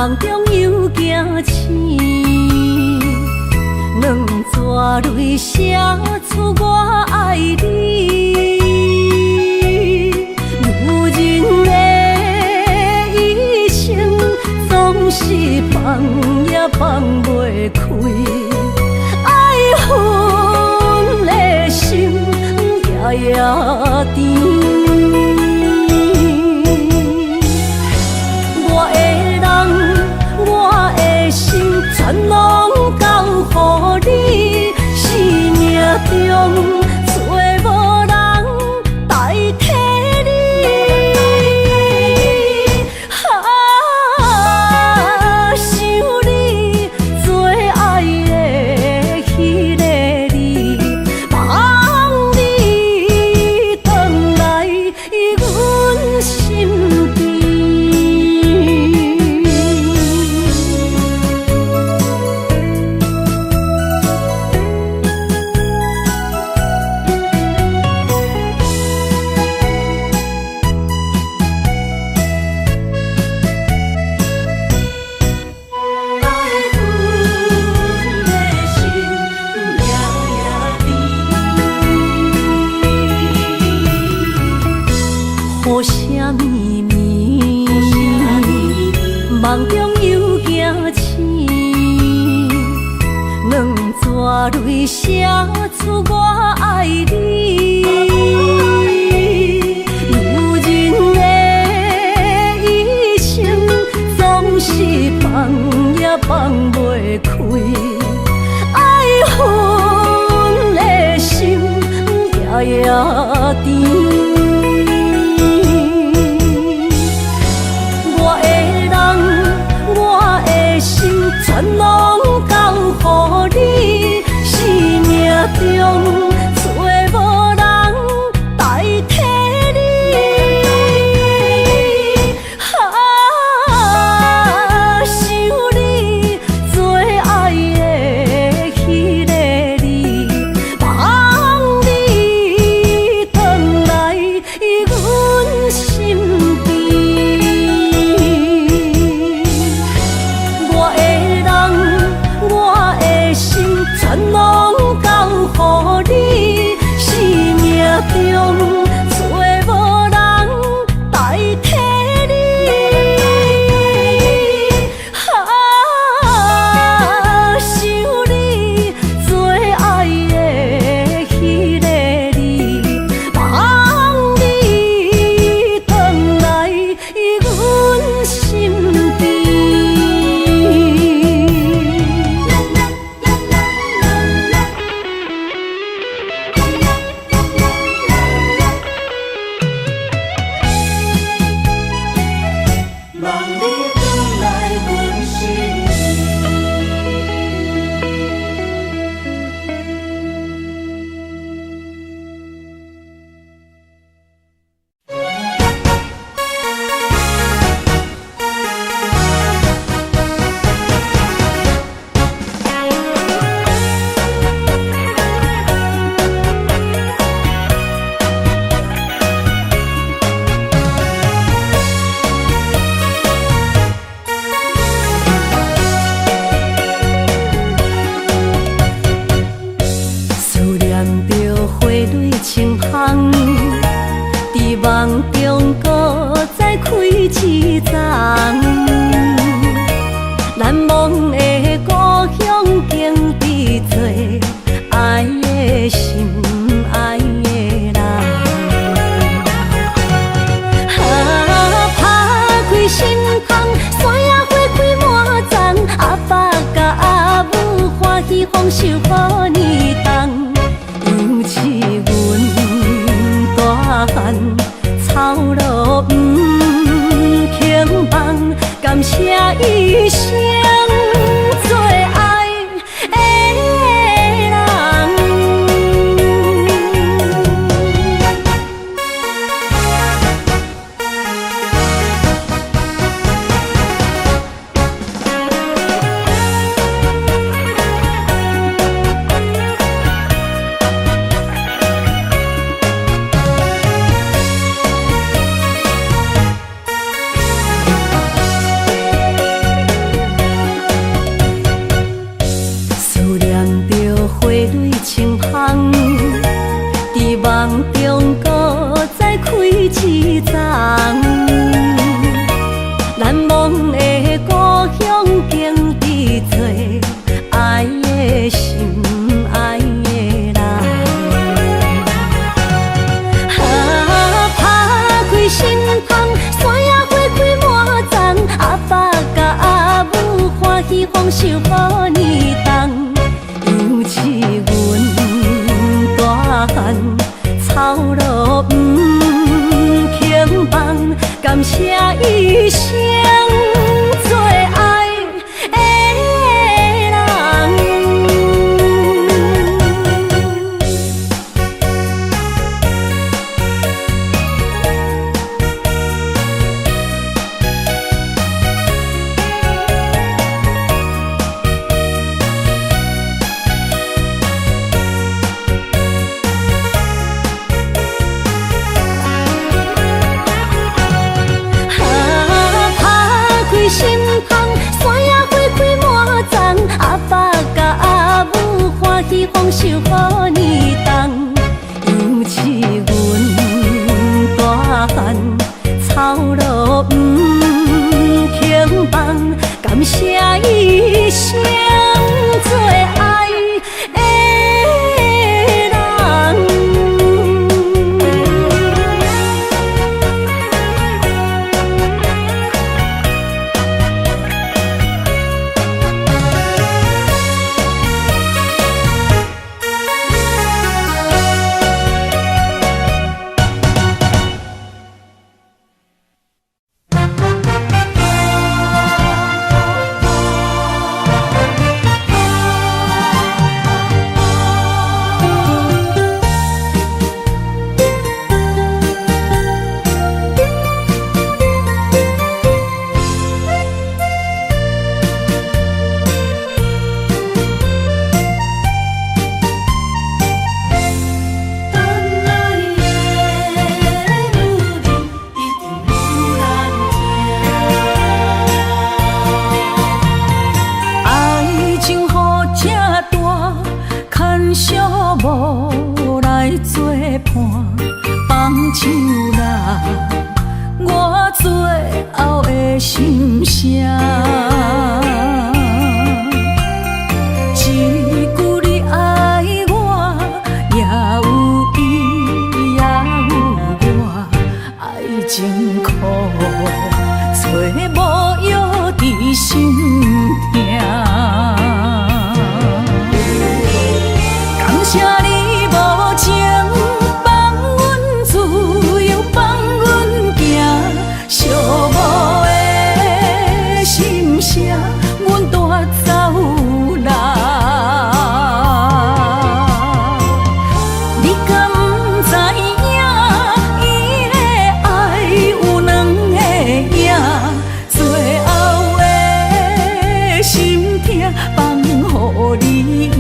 梦中又惊醒，两纸泪写出我爱你。女人的一生总是放也放袂开，爱恨的心夜夜甜。全拢交予你，生命中找无人代替你。想你做爱的迄个你，望你回来阮身边。雨声绵绵，梦中又惊醒，两纸泪写出我爱你。女人的一生总是放也放袂开，爱恨的心夜夜甜。全拢交予你，生命中找无人代替你。想你做爱的迄个你，望你回来阮身边。全拢交予你，生命中找无人代替你。想你做爱的迄个你，望你回来阮身边。梦中搁再开一丛，难忘的故乡经比做爱的心爱的人。打开心窗，山野花开满丛，阿爸甲阿母欢喜丰收好年冬，尤其阮大汉。草路不轻放，感谢一生做爱的人。梦中搁再开一丛，难忘的故乡经历做爱的心爱的人。打开心窗，山野花开满丛，阿爸甲阿母欢喜丰收好年冬，尤其阮大汉草路不轻放，感谢一生做爱的人。心窗，山野花开满丛，阿爸甲阿母欢喜丰收好年冬，尤其阮大汉草路不轻放，感谢一生做爱的人。无来作伴，放手啦，我最后的心声。一句你爱我，也有伊，也有我，爱情苦，找无药伫心痛。感谢你无情，放阮自由，放阮行，寂寞的心声，阮带走啦。你敢不知影，伊的爱有两个影，最后的心痛放予你赢。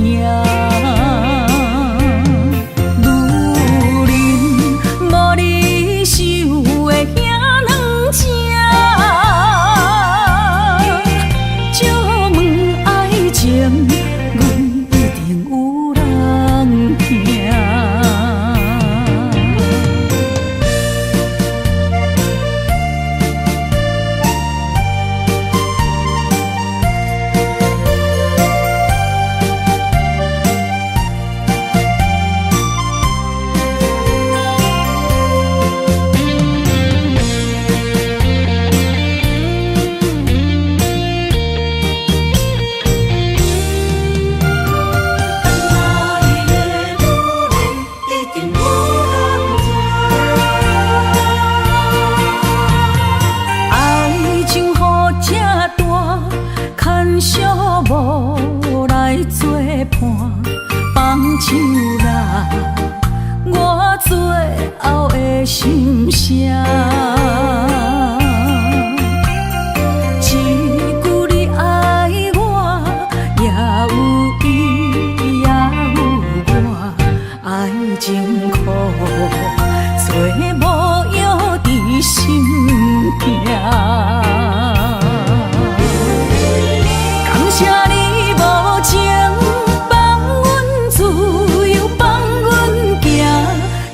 无来作伴，放手啦，我最后的心声。一句你爱我，也有伊，也有我，爱情苦，做无药伫心痛。感谢你无情，放阮自由，放阮行，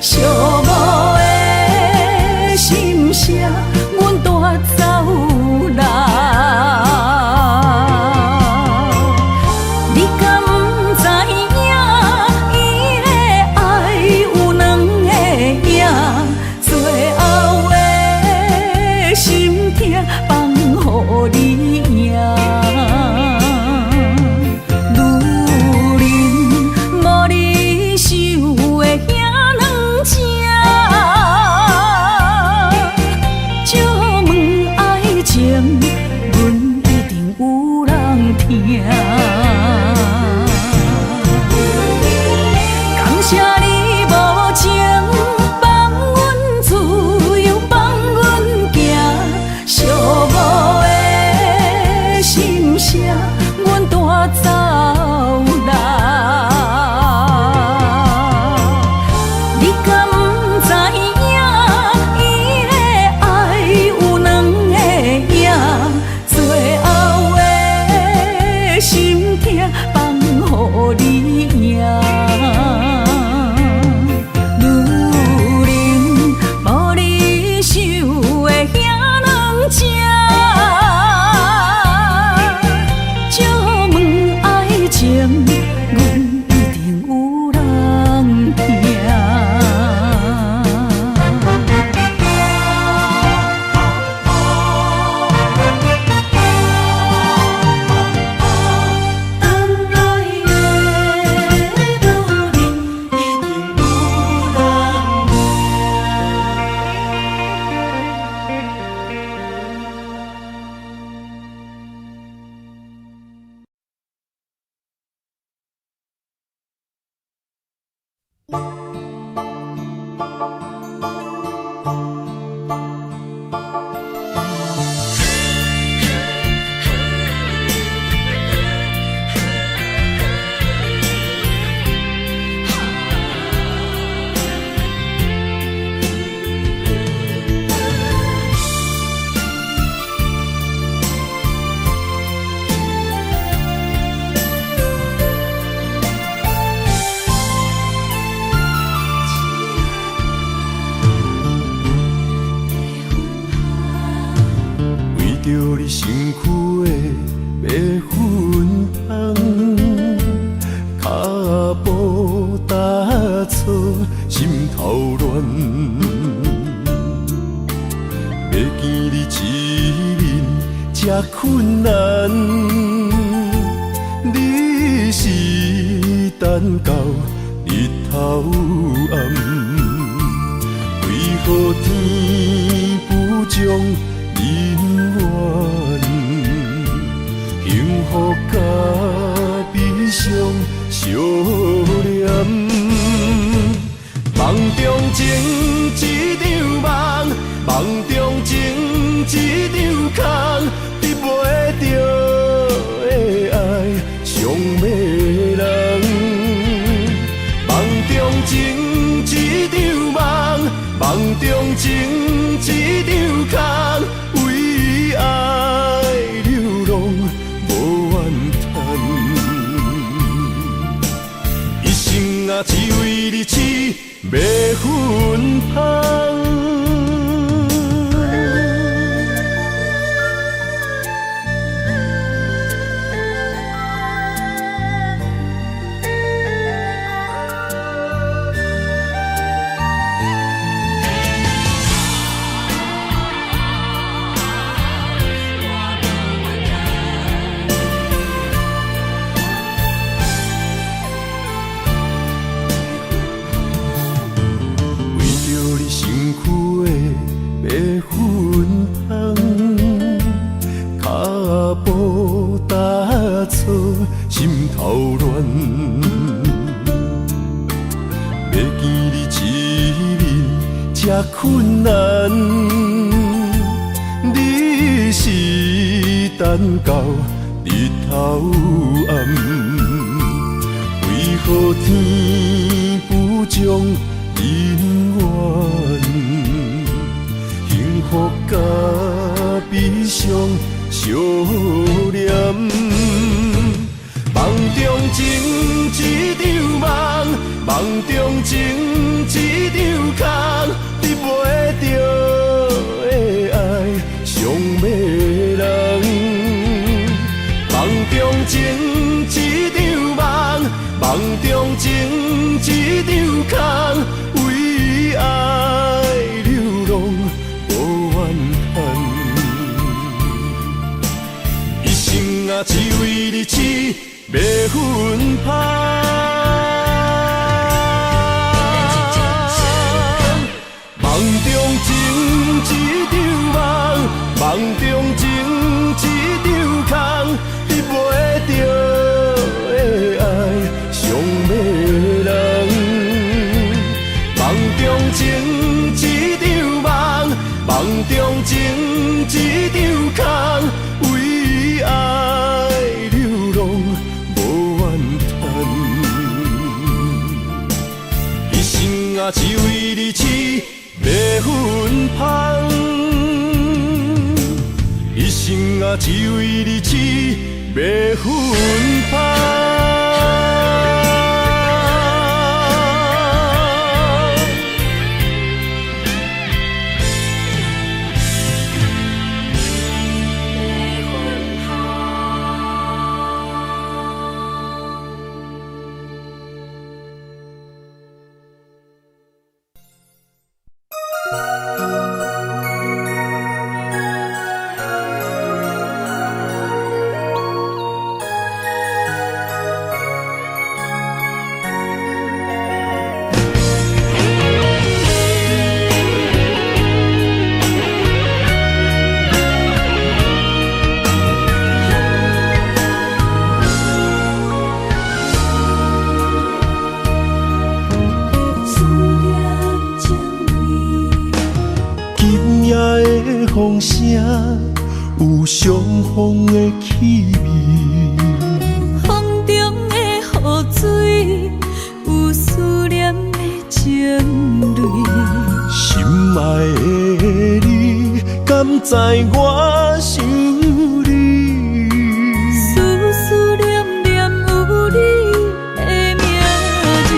寂你身躯的白粉红，脚步踏错，心头乱。要见你一面这困难，你是等到日头暗，为何天不将人怨？幸福甲悲伤相连，梦中情一场梦，梦中情一场空，得袂着的爱上迷人。梦中情一场梦，梦中情一场空，为爱流浪无怨叹，一生啊只为你痴迷粉香。心头乱，要见你一面这困难，你是等到日头暗，为何天不将人怨？幸福甲悲伤相连。梦中情一场梦，梦中情一场空，得袂着的爱上迷人。梦中情一场梦，梦中情一场空，为爱流浪无怨叹，一生啊只为你痴迷粉香。梦中情一场梦，梦中情一场空，得袂着的爱上迷人。梦中情一场梦，梦中情一场空，为爱流浪无怨叹，一生啊只为你痴迷粉香，一生啊只为你痴迷粉香。风声有相逢的气味，风中的雨水有思念的情泪。心爱的你，敢知我想你？思思念念有你的名字，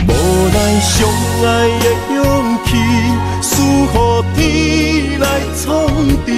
无奈相爱的勇气，输予天来创治。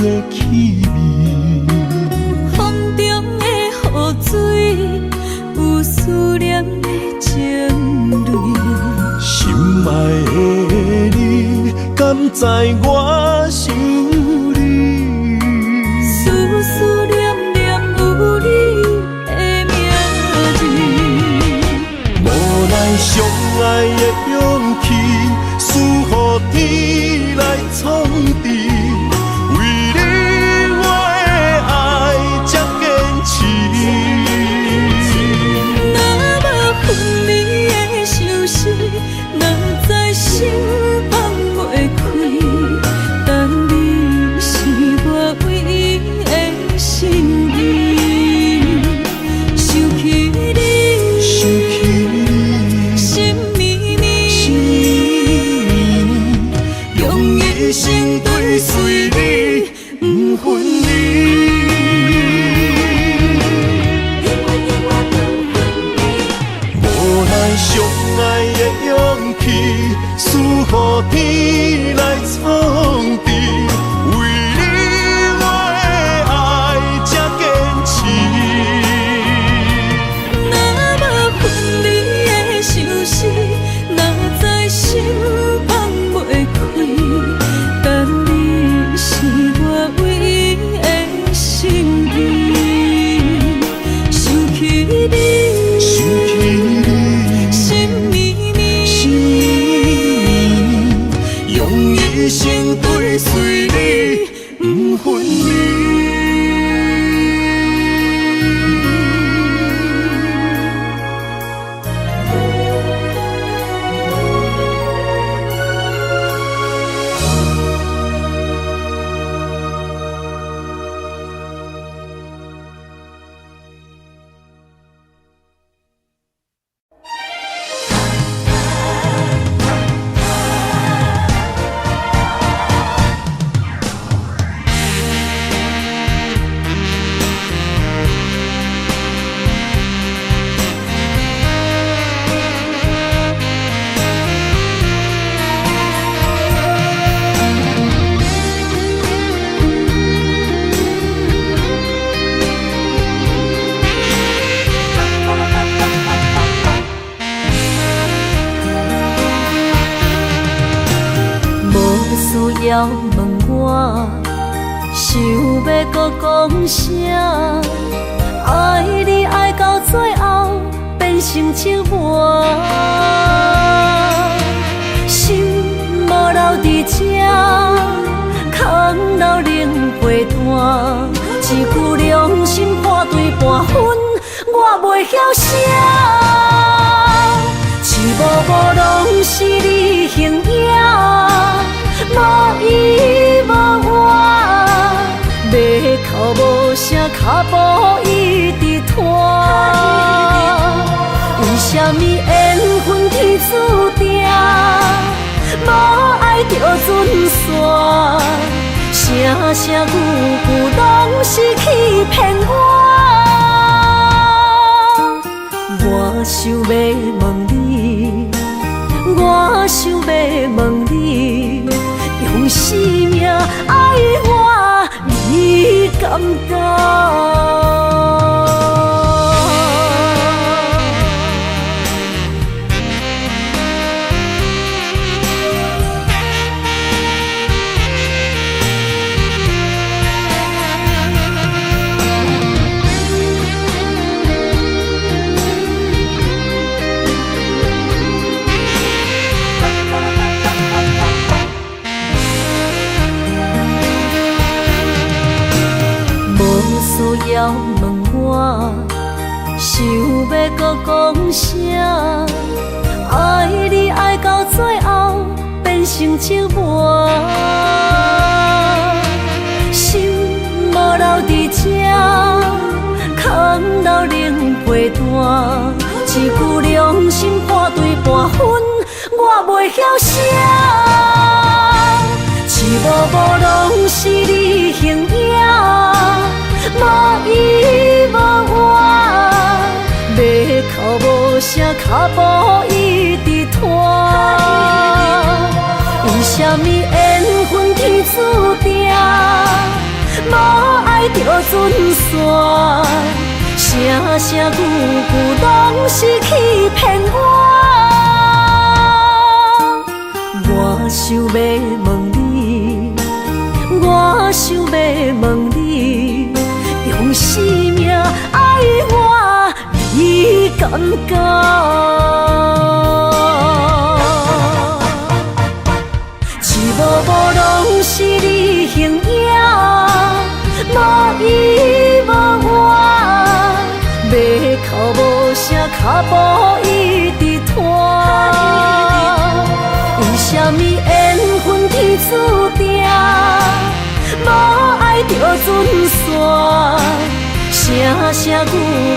的气味。风中的雨水，有思念的情泪。心爱的你，敢知我想你？思思念念有你的名字。无奈相爱的勇气，输予天来创治。为你我的爱才坚持。若无分离的相思，若在心放袂开。但你是我唯一的心意，想起你，心绵绵，用一生追随你，不分离。无奈相爱的勇气，输予天来创治。为你我的爱才坚持。若无分离的相思，若在心放袂开。但你是我唯一的心意，想起你，心绵绵，用一生追随你，不分离。需要问我，想要搁讲啥？爱你爱到最后变成寂寞，心无留伫这，空留冷陪伴。一句良心半对半分，我袂晓写。一幕幕拢是你形影。无依无我，马口无声，脚步一直拖。为什么缘分天注定，无爱就准线？声声句句拢是欺骗我。我想要问你，我想要问你。用生命爱我，你敢敢？需要问我，想要搁讲啥？爱你爱到最后变成寂寞，心无留伫这，空留冷陪伴。一句良心半对半分，我袂晓写。一幕幕拢是你形影。无依无我，马口无声，脚步一直拖。为什么缘分天注定，着准线，声声句句拢是欺骗我。我想要问你，我想要问你，用生命爱我，你敢敢？一幕幕拢是你形影，无依无我，要哭无声，脚步一直拖。为什么缘分天注定，无爱着准线，声声句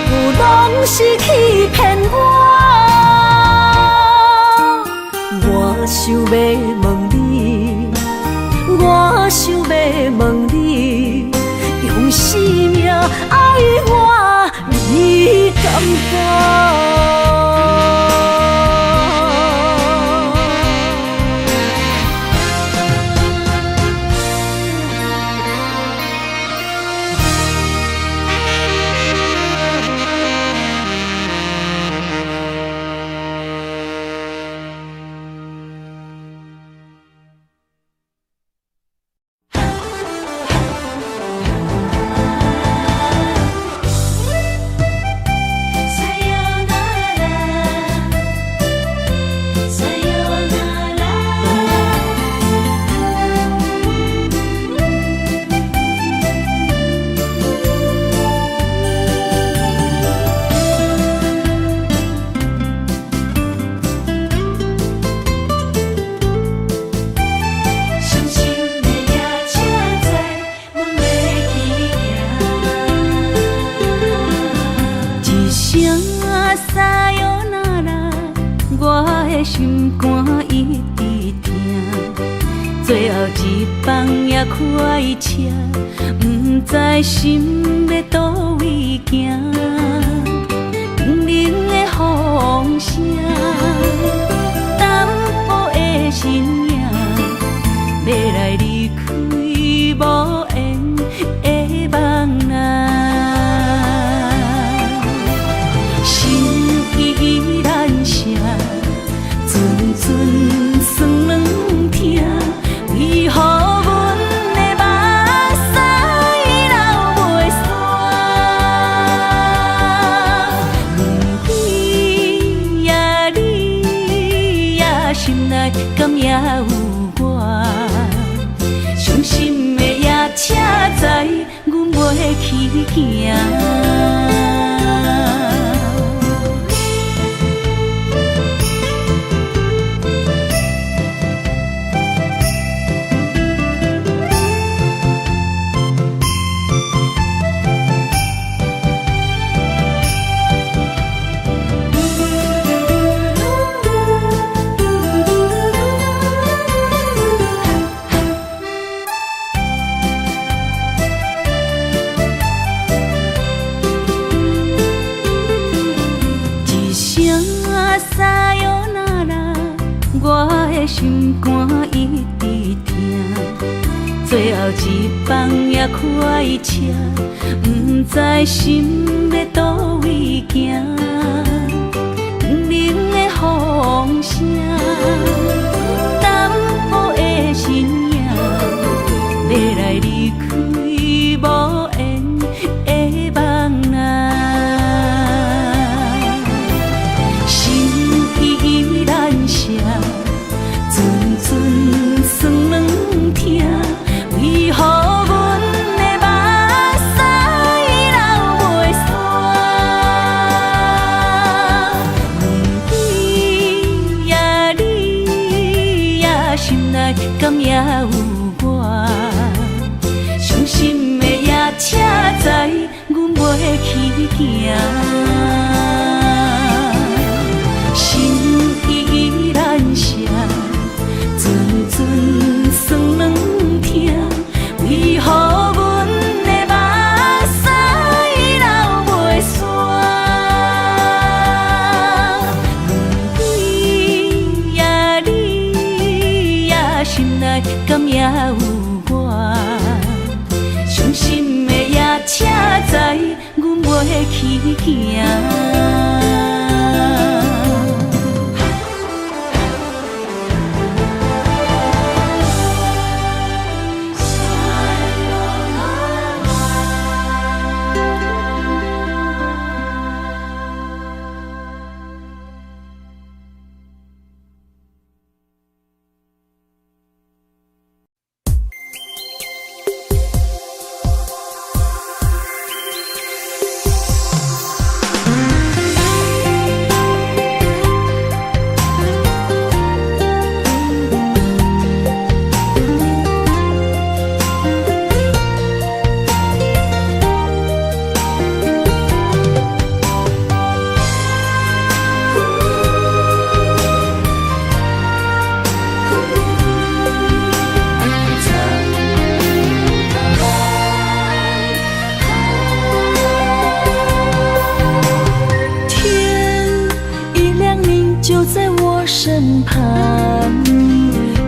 句拢是欺骗我。我想要问你，我想要问你，用生命爱我，你敢敢？心肝一直疼，最后一放也开车，不知心要倒位行。冷冷的风声，淡薄的身影，要来离开无缘的梦啊。心依然舍。阵酸软疼，为何阮的目屎流袂煞？问你呀，你呀，心内敢也有我？伤心的夜车载，阮袂去行。心肝一直疼，最后一放也开车，不知心要倒位行。冷冷的风声，淡薄的身影，要来离开无缘的梦啊。心依然舍。阵阵酸软疼，为何阮的目屎流袂煞？问你呀，你呀，心内敢也有我？伤心的夜车载，阮袂去行。心依然舍。阵阵酸软疼，为何阮的目屎流袂煞？问你呀，你呀，心内敢也有我？伤心的夜行。身旁，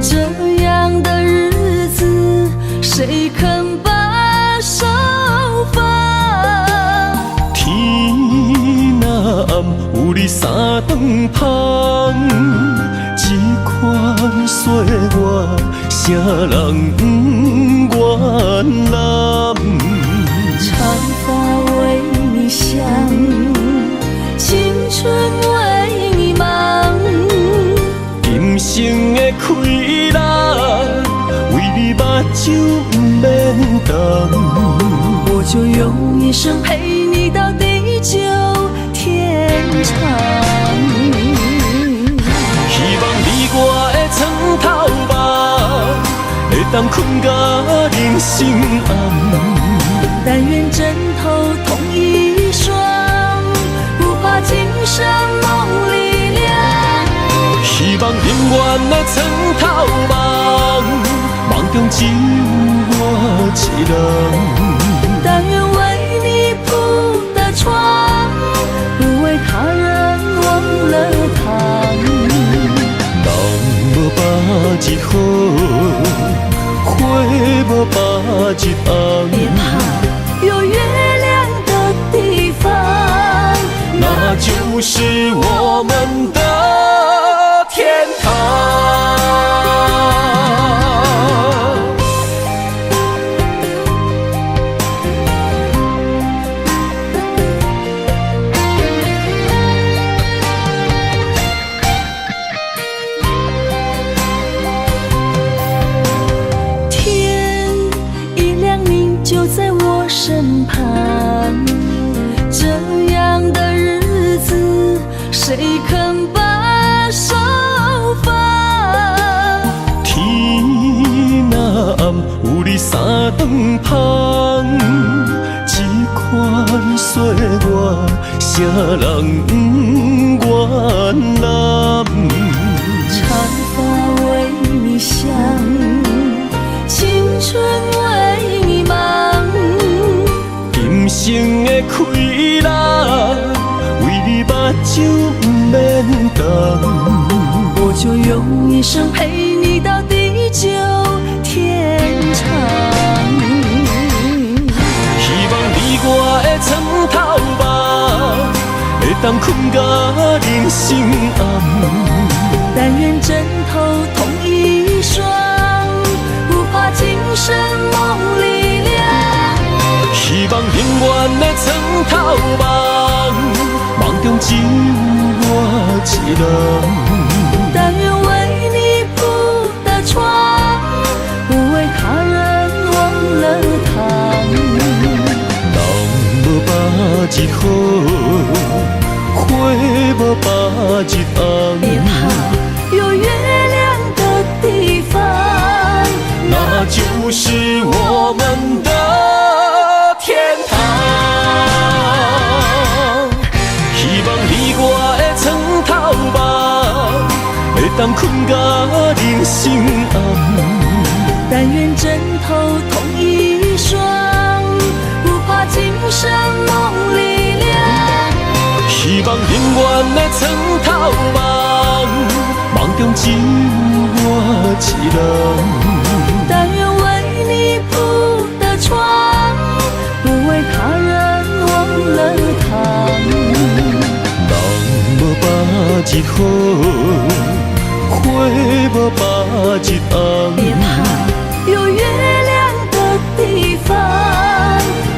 这样的日子谁肯把手放？天若暗，有你三顿芳，这款岁月，谁人不愿揽？长发为你香，青春为你忙。今生的快乐，为你目睭不免干。我就用一生陪你到地久天长。希望你我的床头梦，会当困甲人心暗。但愿枕头同一双，不怕今生梦里凉。希望永远的床头梦，梦中只有我一人。但愿为你铺的床，不为他人忘了糖。人无把日好，花无把日红。别怕，有月亮的地方，那就是我们的天堂。天一亮你就在我身旁，这样的日子谁肯把手放？天若暗，有你三顿芳，这款岁月，谁人不愿揽？长发为你香，青春为你忙。今生的快乐，为你目睭不免干。我就用一生陪你到地久天长。希望你我的床头梦，会当困甲人心暗。但愿枕头同一双，不怕今生梦里凉。希望永远的床头梦，梦中只有我一人。但愿为你铺的床，不为他人忘了糖。人无把日好，花无把日红。别怕，有月亮的地方，那就是我们的天堂。希望你我的床头梦，会当困甲人心暗。但愿枕头同一双，不怕今生梦里凉。希望永远的床头梦，梦中只有我一人。但愿为你铺的床，不为他人忘了糖。一好，花无把一红。别怕，有月亮的地方，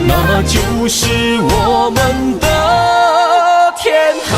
那就是我们的天堂。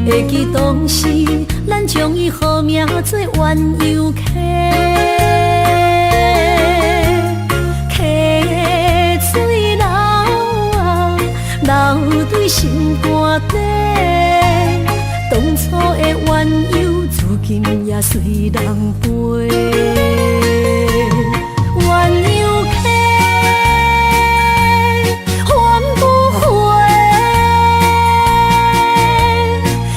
会记当时，咱将伊号名做鸳鸯溪，溪水流啊，流对心肝底。当初的鸳鸯，如今也随人飞。鸳鸯溪，翻不回。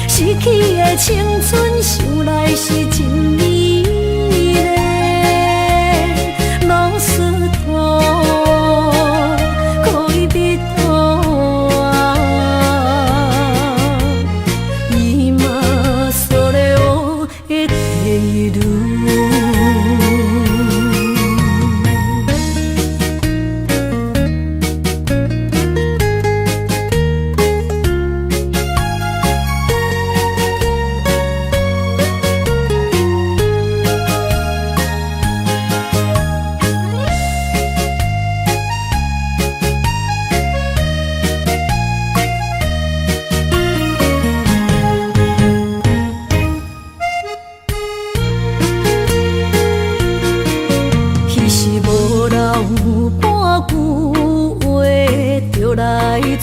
逝去的青春，想来是真美丽。老师徒，可以彼途啊，伊嘛所了的地路。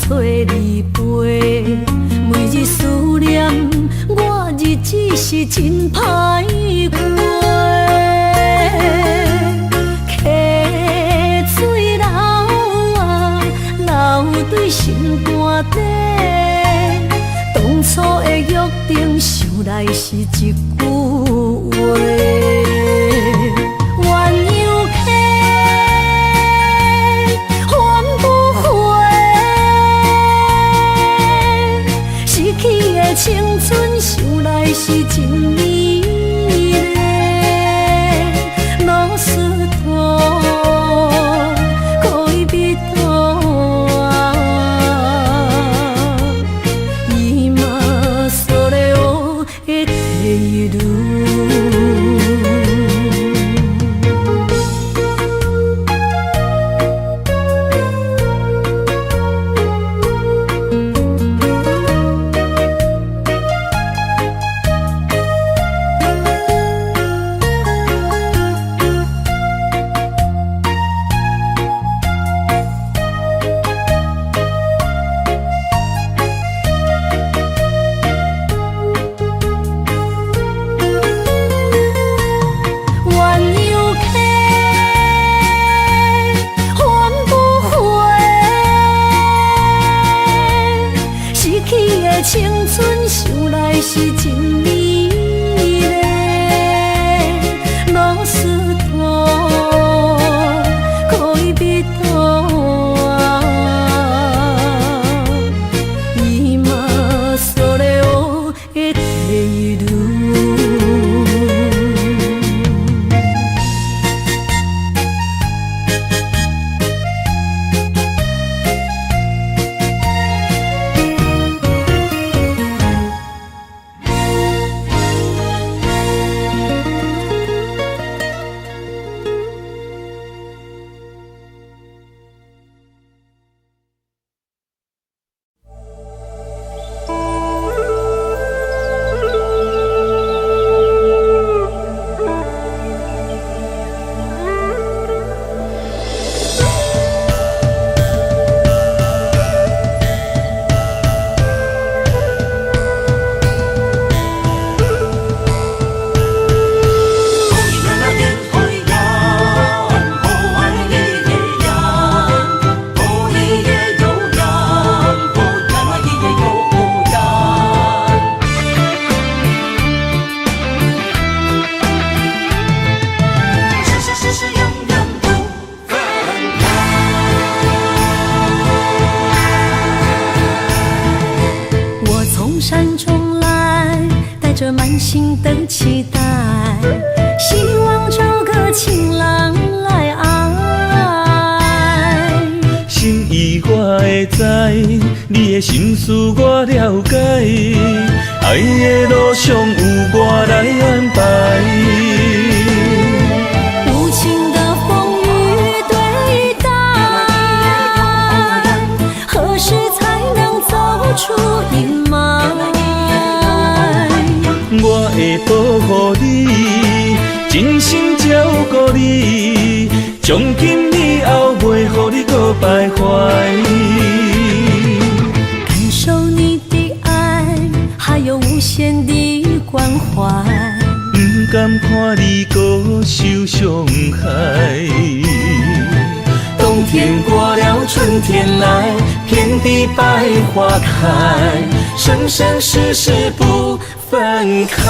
找你陪，每日思念，我日子是真歹过。溪水流啊，流对心肝底。当初的约定，想来是一句话。青春想来是真美丽，老师徒，可以彼途啊，伊嘛所了的地路。青春想来是真美丽，老师徒，可以彼途啊，伊嘛所了的地路。山中来，带着满心的期待，希望找个情郎来爱。心意我会知，你的心思我了解，爱的路上有我来安排。无情的风雨对待，何时才能走出阴霾？我会保护你，真心照顾你，从今以后袂予你搁徘徊。感受你的爱，还有无限的关怀。不甘看你搁受伤害。冬天过了，春天来，遍地百花开，生生世世不分开。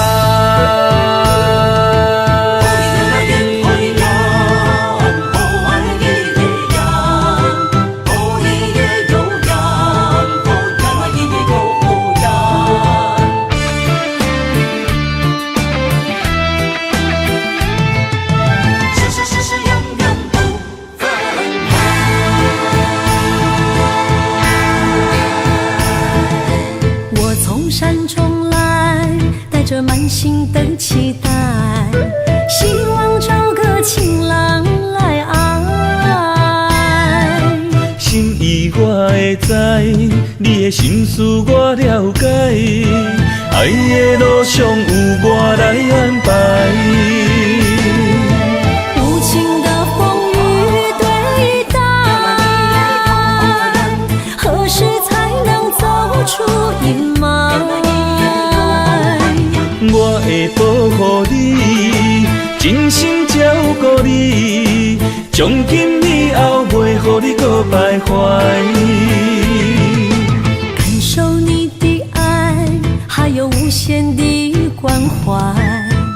山中来，带着满心的期待，希望找个情郎来爱。心意我会知，你的心思我了解，爱的路上有我来安排。无情的风雨对待，何时才能走出阴霾？我会保护你，真心照顾你，从今以后袂予你搁徘徊。感受你的爱，还有无限的关怀。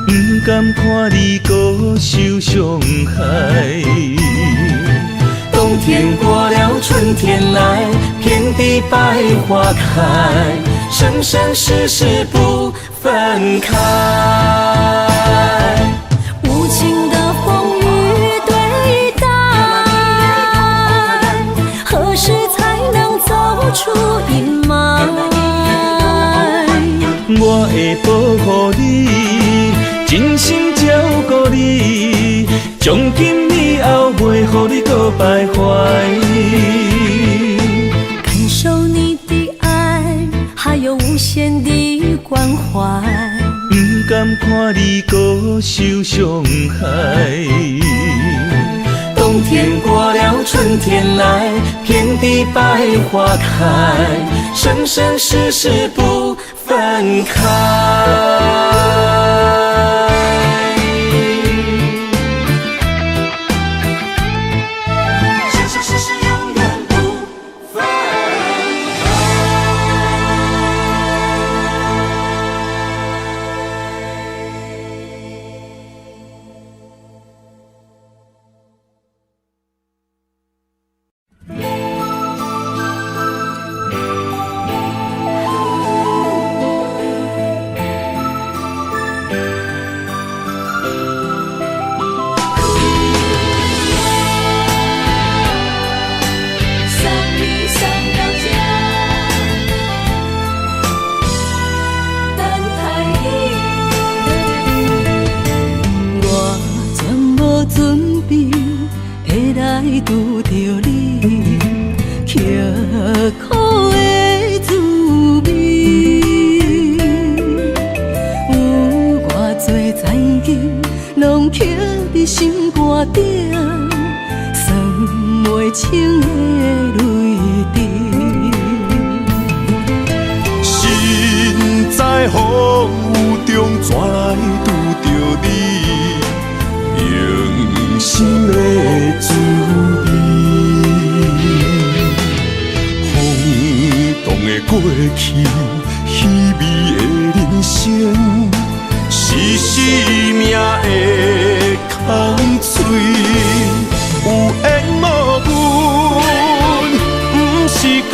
不甘看你搁受伤害。冬天过了，春天来，遍地百花开，生生世世不分开。无情的风雨对待，何时才能走出阴霾？我会保护你，真心照顾你，从今以后袂予你搁徘徊。感受你的爱，还有无限的关怀。不甘看你搁受伤害。冬天过了，春天来，遍地百花开，生生世世不分开。拄着你，刻苦的滋味，有偌多知音，拢刻伫心肝顶，算袂清的泪滴。心在风雨中，怎来拄着你？用心的滋味，轰动的过去，稀微的人生，是生命的空嘴，有缘无分，不是故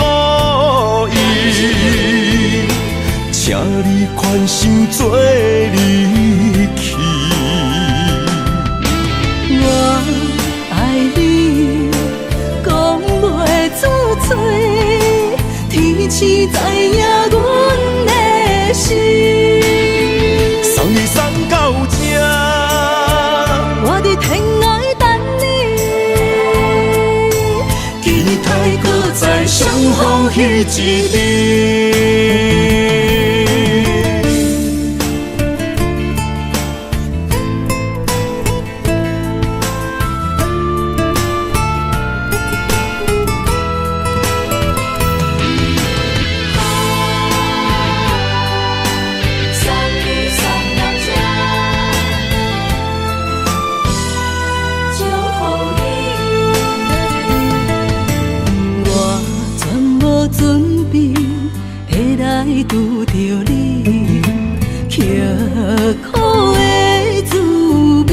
意，情你宽心做离去。我爱你，讲袂出嘴，天赐知影阮的心。送你送到这，我伫天涯等你，期待搁再相逢彼一日。拄着你，刻苦的滋味，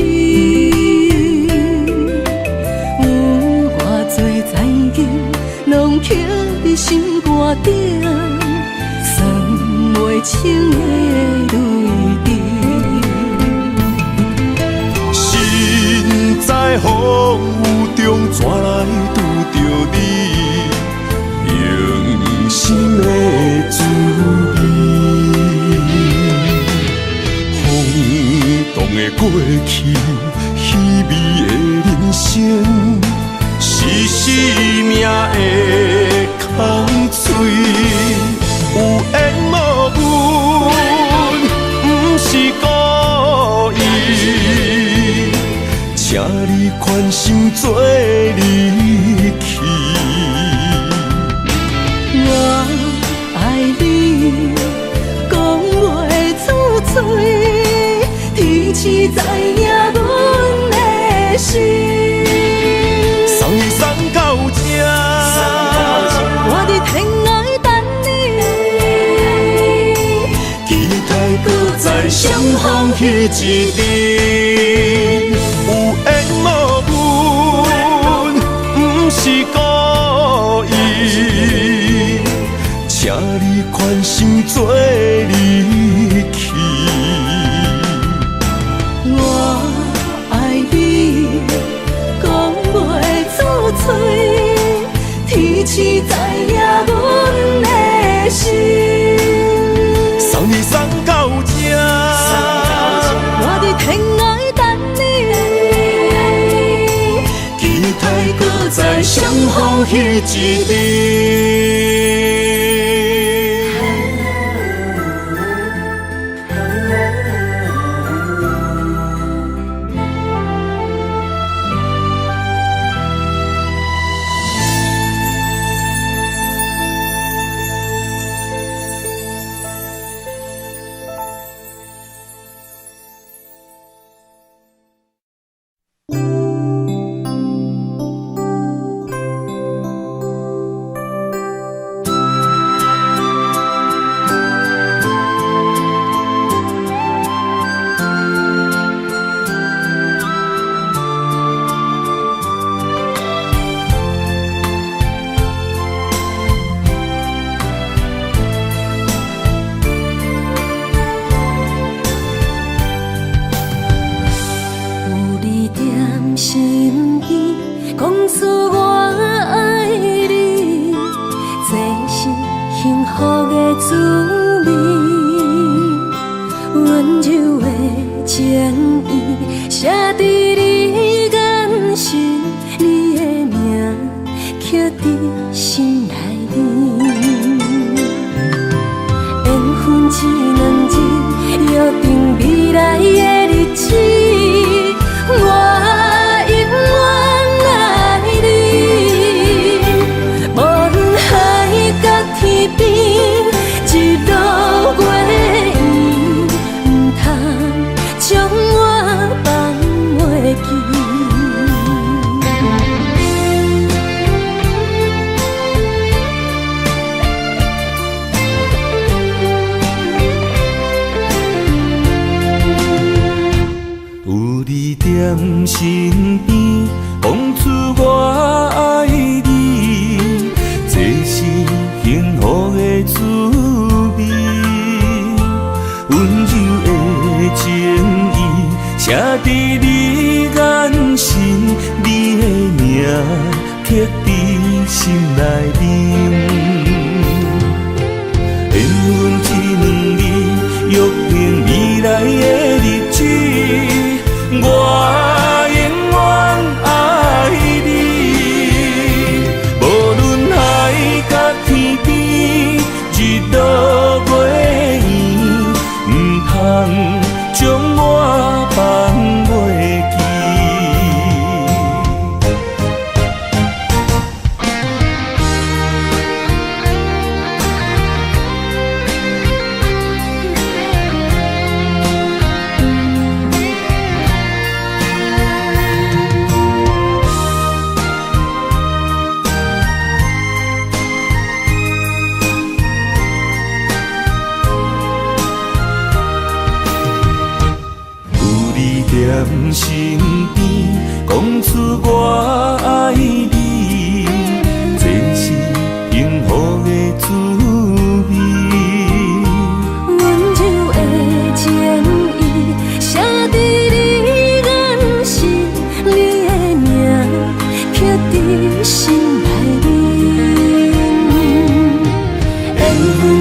有偌多残景，拢刻伫心肝顶，算袂清的泪滴。心在风雨中，怎来拄着你？用心的滋味，轰动的过去，稀微的人生，是生命的空嘴，有缘无分，不是故意，请你宽心做离去。我爱你，讲袂出嘴，天赐知影阮的心。送你送到这，我伫天涯等你，期待搁再相逢彼一日。有缘无分，不是故意，请你宽心做离去。我爱你，讲袂出嘴，天赐知影阮的心。送你送到这，我伫天涯等你，期待搁再相逢彼一日。身边，讲出我爱你，这是幸福的滋味。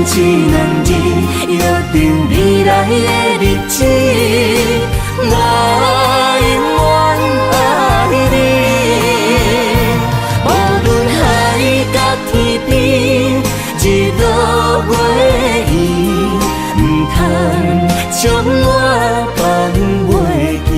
一两日，约定未来的日子，我永远爱你。无论海角天边，日落月圆，唔通将我放袂记。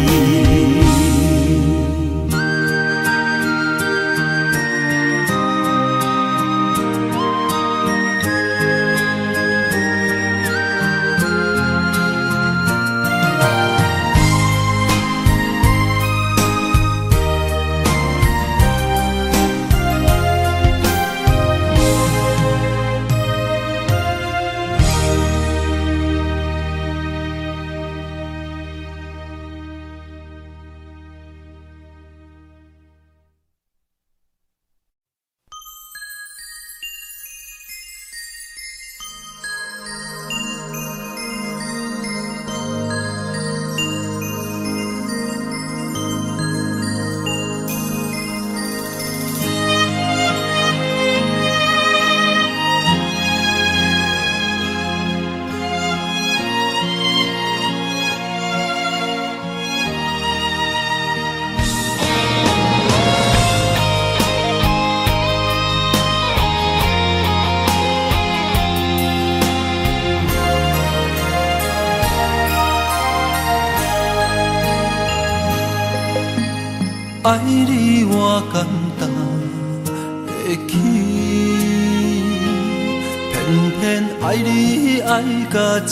爱你我简单会起，偏偏爱你爱到这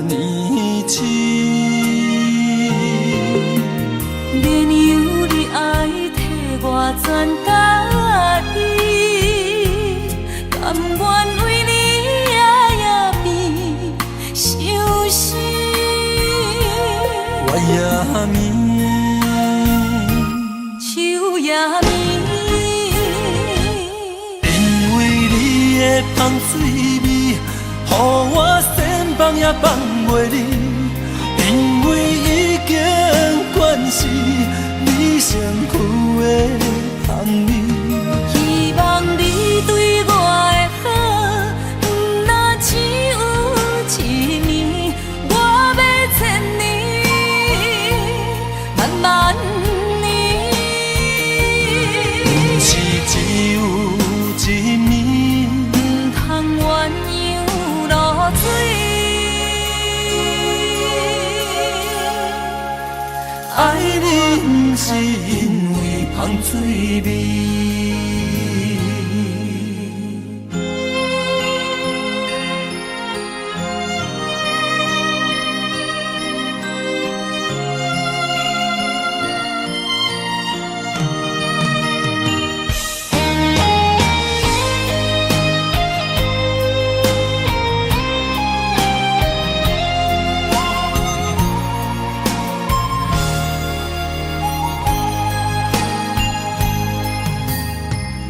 呢痴。免由你爱替我全家己，甘愿为你夜眠伤心。我也眠。因为你的香水味，予我先放也放袂离。因为已经惯是你身躯的香味。希望你对我的好，不那只有一年，我要千年，慢慢。爱你不是因为香水味。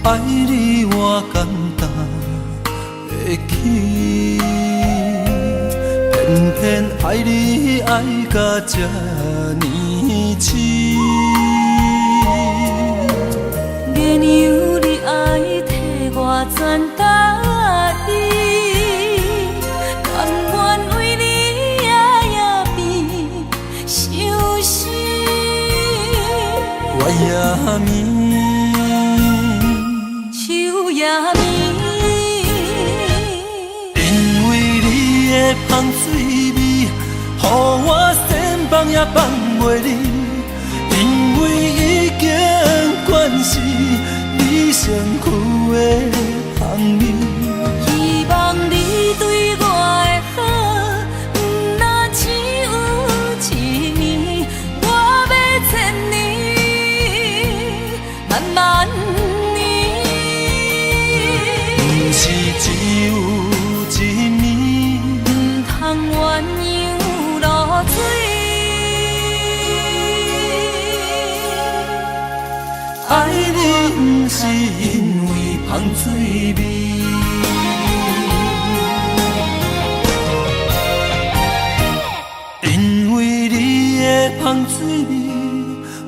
爱你我简单会起，偏偏爱你爱到这呢痴。免由你爱替我全家己，甘愿为你夜眠伤心。我也眠。因为你的香水味，予我先放也放袂离。因为已经惯是你身躯的香味。希望你对我的好，不那只有一年，我要千年，慢慢。是只有一年，唔通鸳鸯落水。爱你不是因为香水味。因为你的香水味，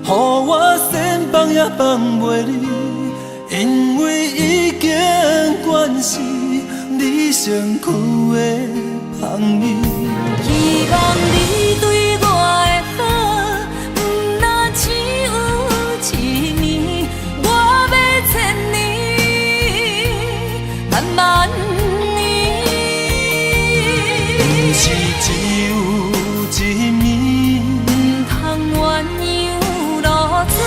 予我先放也放袂离。因为已经惯是你身躯的香味。希望你对我的好，不那只有一年，我要千年，万万年。不是只有一面，不通鸳鸯落水。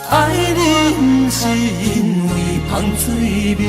爱你不是因为香水味。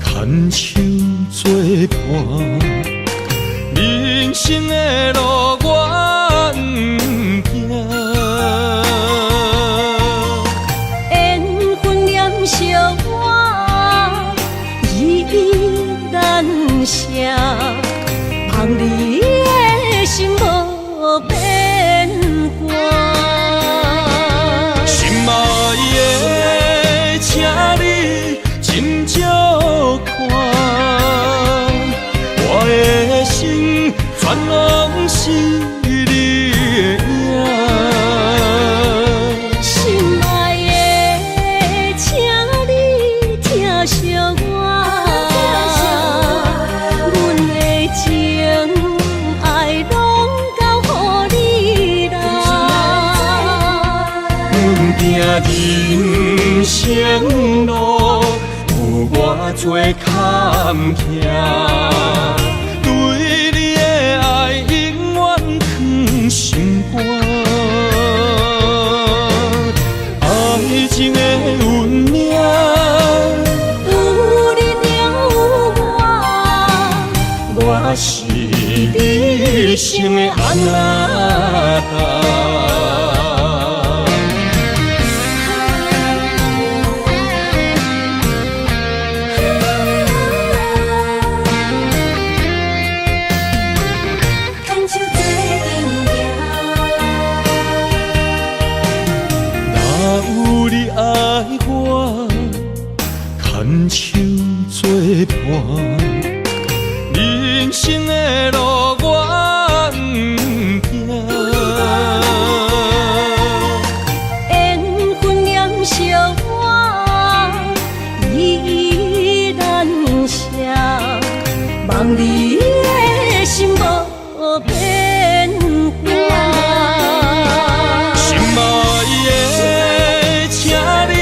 牵手作伴，人生的路我不惊。缘分念相我，依依难舍，望你的心无变卦。心爱的，请你斟酌看，我的心全拢是你的影。心爱的，请你疼惜我，阮的情爱拢交予你啦。阮行人生路，有偌多坎坷，对你的爱永远藏心肝。爱情的运命，有你了有我，我是你生的安那达。牵手作伴，人生的路我不惊。缘分念相我，依依难舍，望你的心无变卦。心爱的，请你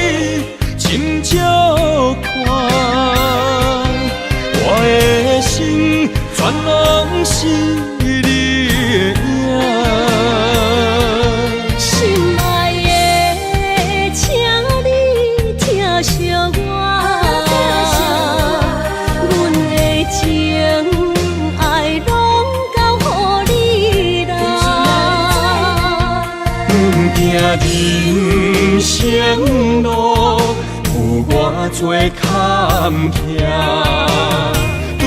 斟酌看，我的心全拢是你的影。心爱的，请你疼惜我，阮的情爱拢交予你啦。阮行人生路，有偌多坎坷，对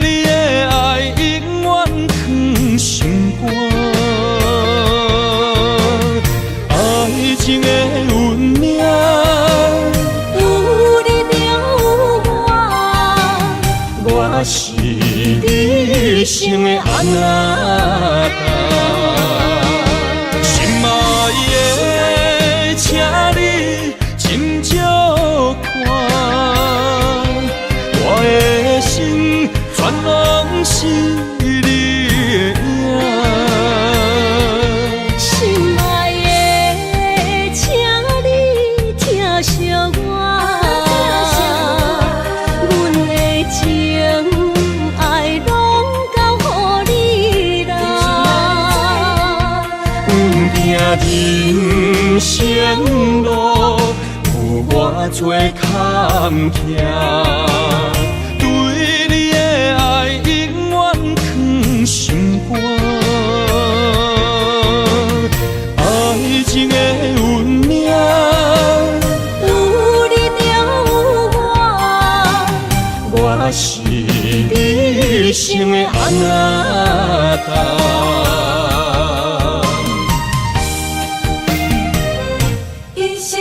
你的爱永远藏心肝。爱情的运命，有你了有我，我是你生的安那达。心爱的，请你斟酌看，我的心全拢是你的影。心爱的，请你疼惜我，阮的情爱拢交予你啦。人生路有我做坎坷，对你的爱永远藏心肝。爱情的运命，有你就有我，我是你生的阿那达。一生的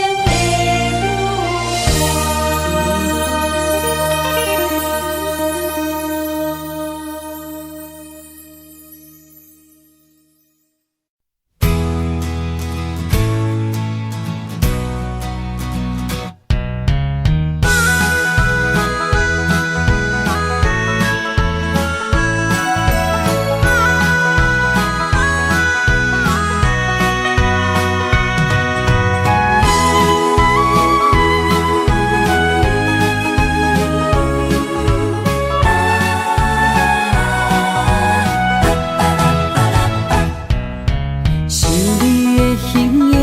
是你的形影，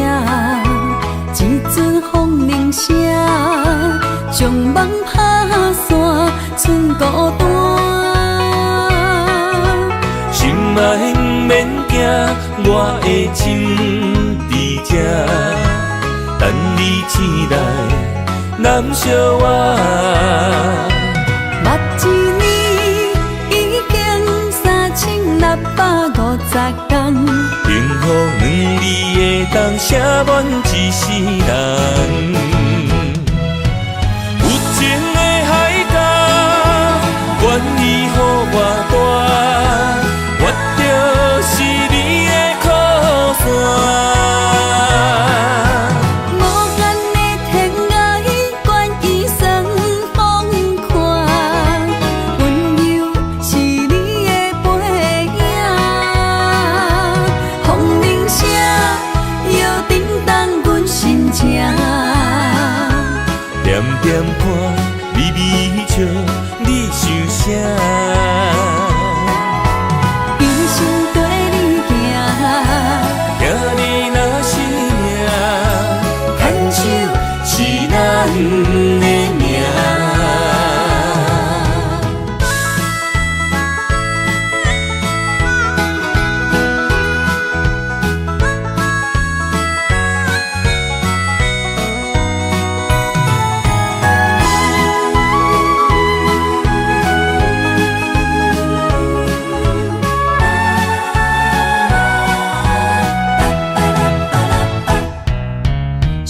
一阵风铃声，将梦拍散，剩孤单。心爱免惊，我的心伫这，等你醒来，难相我。目一年已经3650天，幸福两字的当写满一世人。有情的海角，愿意予我带，我就是你的靠山。无限的天涯，愿意算风看，温柔是你的背影，风铃声摇震动阮心情。点点看，微微笑，你想啥？一生跟你行，行你若是命，牵手是咱的命。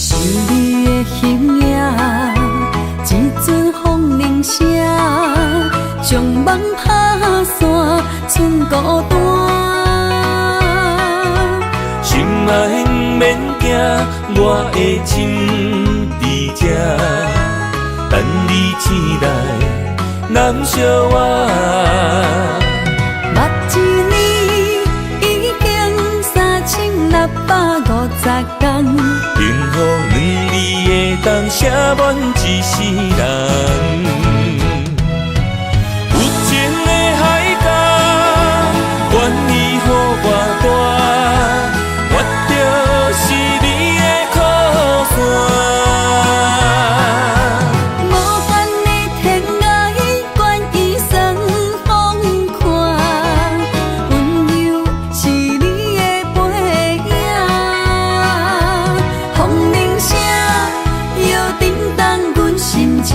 是你的形影，一阵风铃声，将梦拍散，剩孤单。心爱免惊，我的心伫这，等你醒来，难相我。目一年已经3650天，幸福两字的当写满一世人。有情的海角，愿意予我带，我就是你的靠山。无限的天涯，愿意算风看，温柔是你的背影，风铃声摇震动阮心情。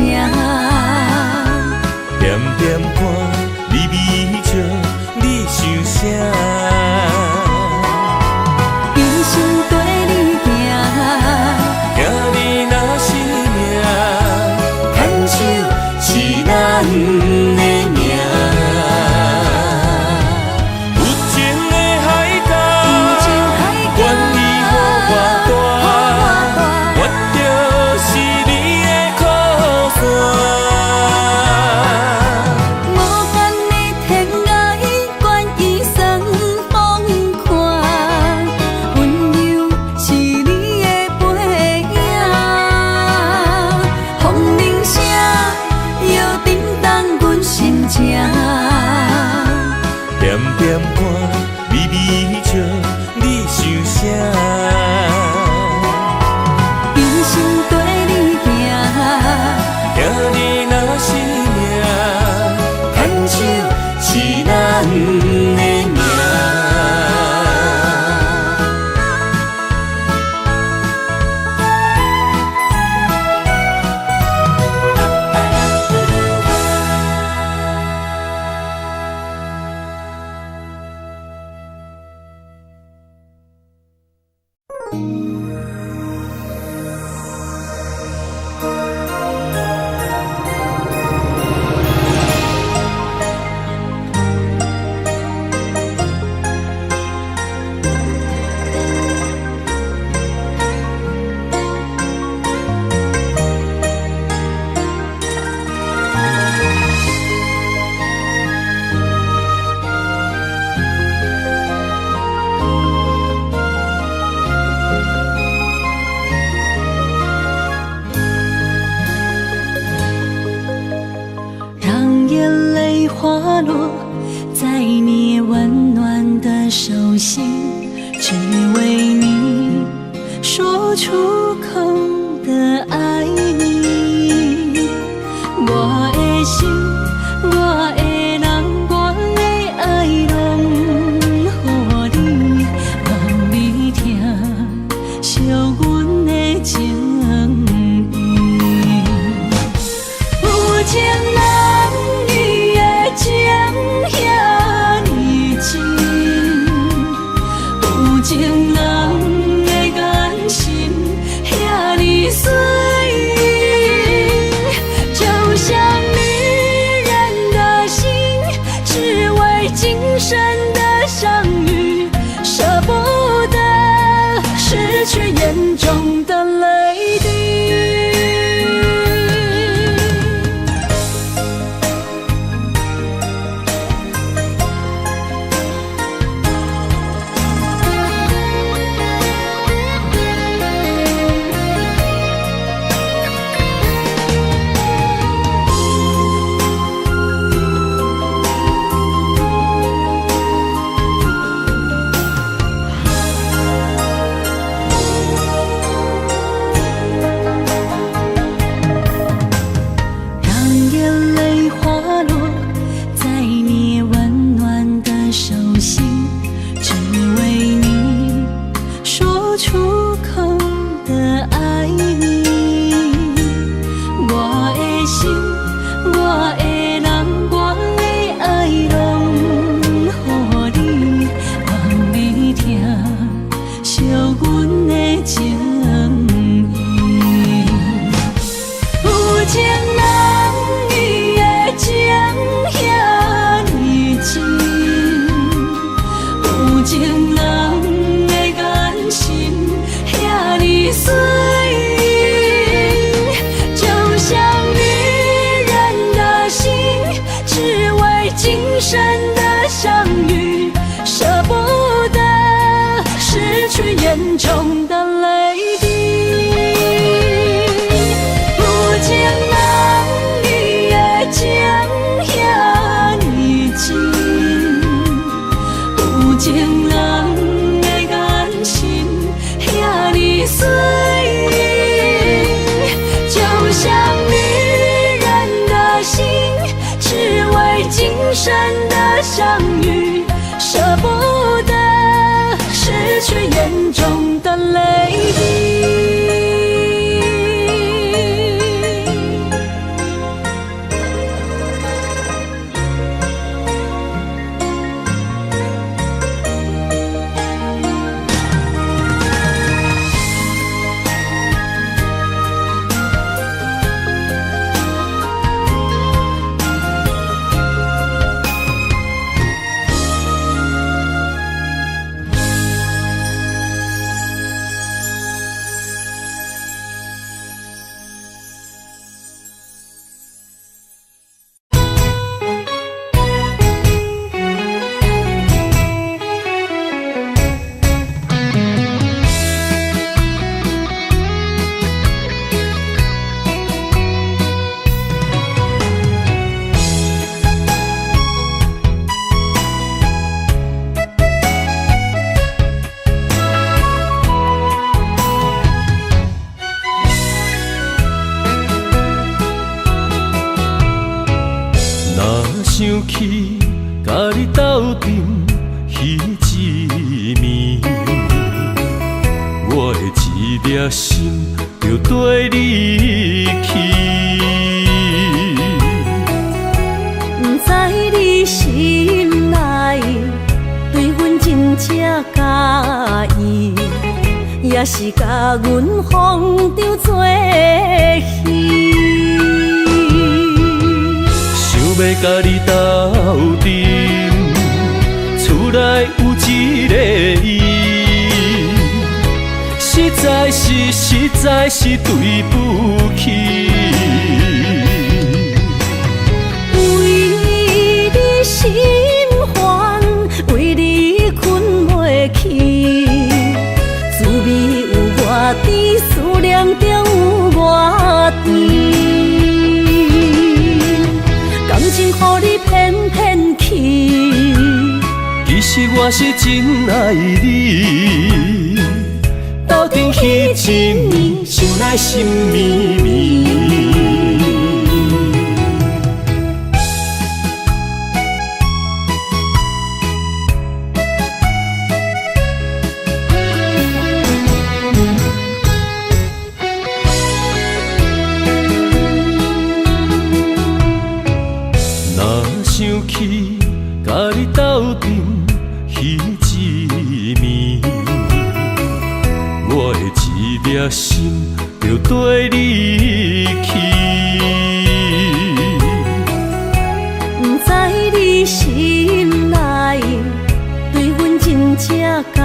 让眼泪滑落在你温暖的手心，只为你说出口的爱你。我的心，我的人，我的爱拢予你，望你听，惜阮的情意。有情人伊的情遐尼深，有情人的眼神遐尼水，就像女人的心，只为今生的相遇，舍不得失去眼中的泪滴。眼中的泪滴，有情人伊的情遐尼深，有情人的眼神遐尼水，就像女人的心，只为今生的相遇，舍不得失去眼中的泪滴。想起甲你斗阵彼一暝，我的一粒心就跟你去。不知你心内对阮真正介意，也是甲阮风场做戏。想要甲你斗阵，厝内有一个伊，实在是对不起。为你心烦，为你困袂去，滋味有偌甜，思念就有偌甜。感情予你骗骗去，其实我是真爱你，斗阵彼一暝，想来心绵绵。想起甲你斗阵彼一暝，我的一粒心就跟你去。不知你心内对阮真正介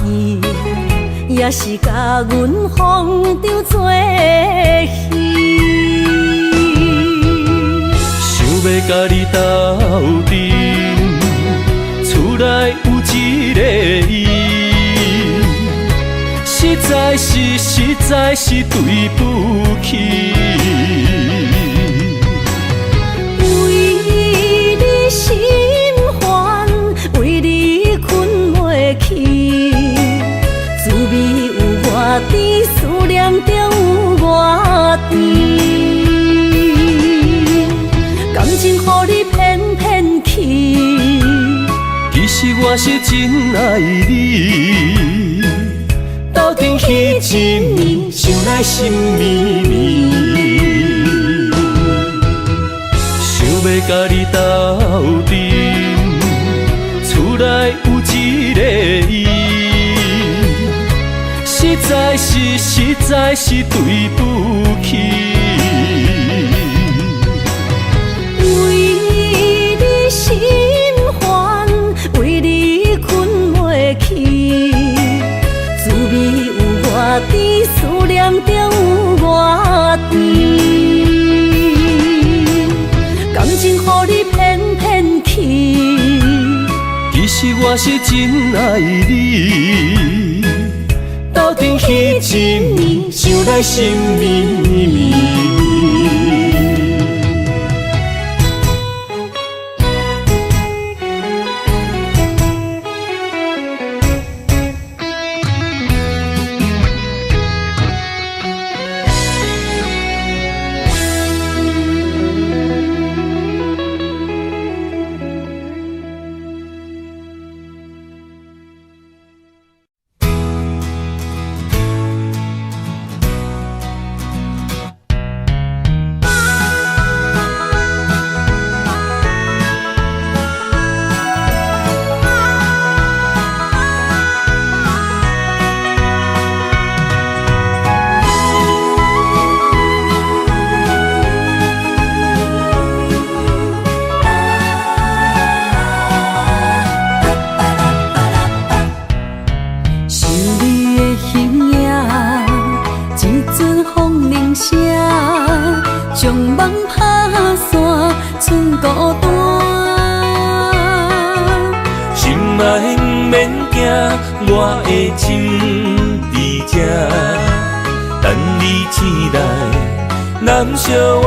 意，也是甲阮风场做戏。要甲你斗阵，厝内有一个伊，实在是对不起。为你心烦，为你困袂去，滋味有偌甜，思念就有偌甜。感情予你骗骗去，其实我是真爱你，斗阵彼一暝，想来心绵绵。想要甲你斗阵，厝内有一个伊，实在是对不起。心烦，为你困袂去，滋味有偌甜，思念就有偌甜。感情予你骗骗去，其实我是真爱你，斗阵彼一暝，想来心绵绵。我的心在这，等你醒来，难相偎。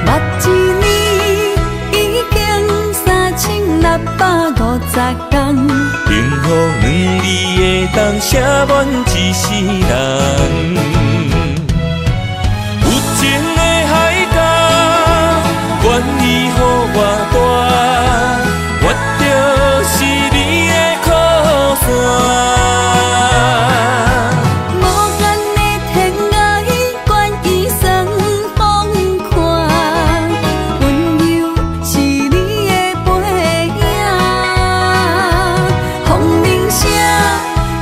目一年已经3650天，幸福两字会当写满一世人。有情的海角，愿意予我大，我就是你的靠山。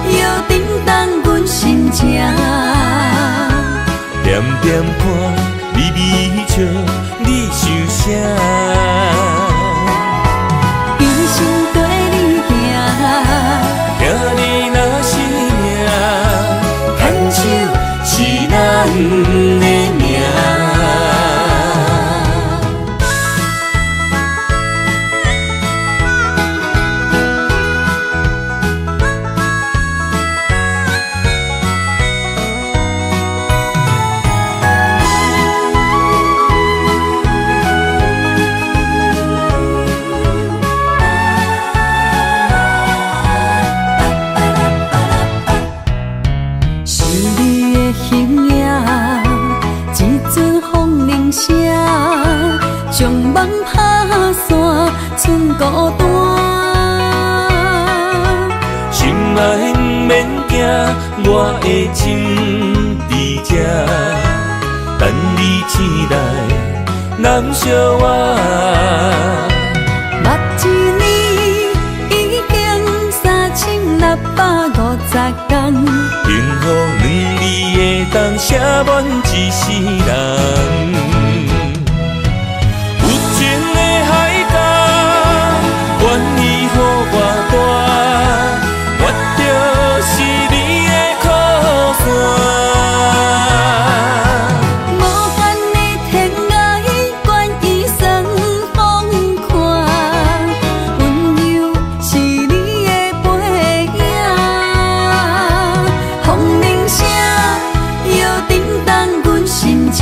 也看你微笑，你想啥？一生跟你行，听你若是命，牵手是咱的命。将梦拍散，剩孤单。心爱免惊，我的心伫这，等你醒来，难相偎。目一年已经3650天，幸福两字会当写满一世人。愿意予我大，我就是你的靠山。无限的天涯，愿意算风看，温柔是你的背影。风铃声，摇震动阮心情。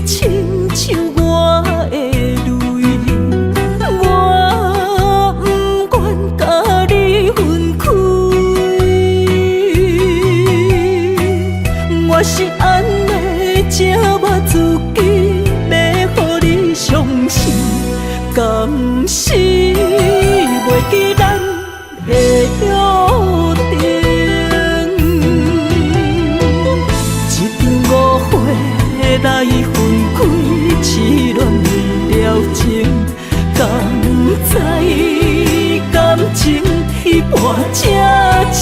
亲像我的泪，我不愿甲你分开。我是安尼折磨自己，要互你相信，敢是袂记咱的约定。一场误会来分开，痴恋了情，敢知感情一半才深。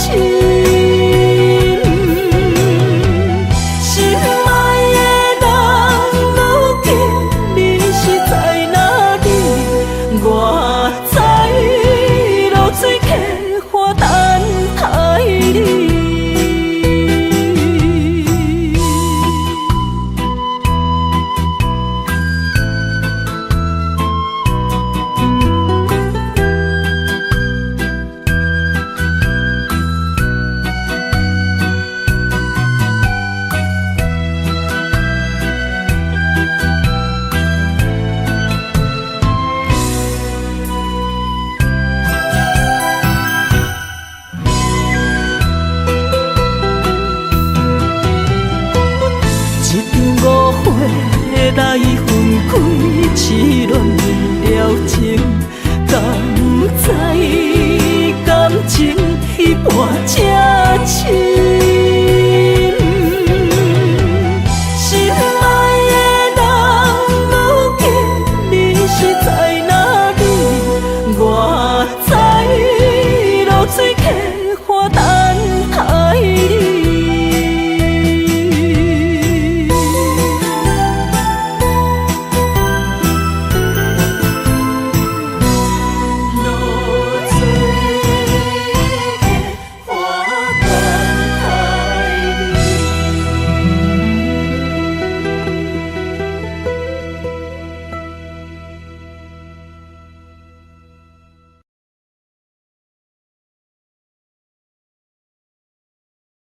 来分开，痴恋了情，敢知？